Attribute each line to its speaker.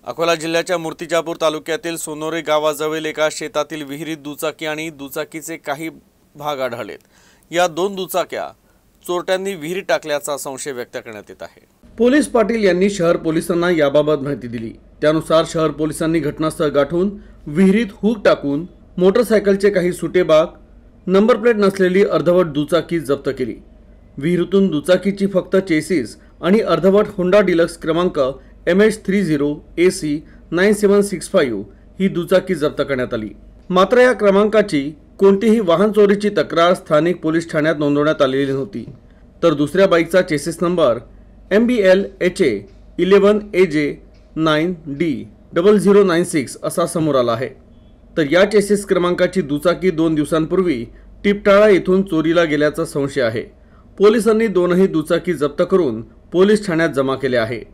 Speaker 1: अकोला जिल्ह्याच्या मूर्तिजापूर तालुक्यातील सोनोरे गावाजवळ एका शेतातील विहिरीत दुचाकी आणि दुचाकीचे काही भाग आढळलेत। या दोन दुचाक्या चोरट्यांनी विहिरीत टाकल्याचा संशय व्यक्त करण्यात येत आहे।
Speaker 2: पोलीस पाटील यांनी शहर पोलिसांना याबाबत माहिती दिली। त्यानुसार शहर पोलिसांनी घटनास्थळ गाठून विहिरीत हुक टाकून मोटरसायकलचे काही सुटे भाग, नंबर प्लेट नसलेली अर्धवट दुचाकी जप्त केली। विहिरीतून दुचाकीची फक्त चेसिस आणि अर्धवट होंडा डिलक्स क्रमांक MH30AC 9765 ही दुचाकी जप्त करण्यात आली। मात्र या क्रमांकाची कोणतीही वाहन चोरीची तक्रार स्थानिक पोलीस ठाण्यात नोंदवण्यात आलेली नव्हती। तर दुसऱ्या बाईकचा चेसिस नंबर MBLHA 11AJ9D0096 असा समोर आला आहे। तर या चेसिस क्रमांकाची दुचाकी 2 दिवसांपूर्वी टिपटाळा येथून चोरीला गेल्याचा संशय आहे। पोलिसांनी दोनही दुचाकी जप्त करून पोलीस ठाण्यात जमा केल्या आहे।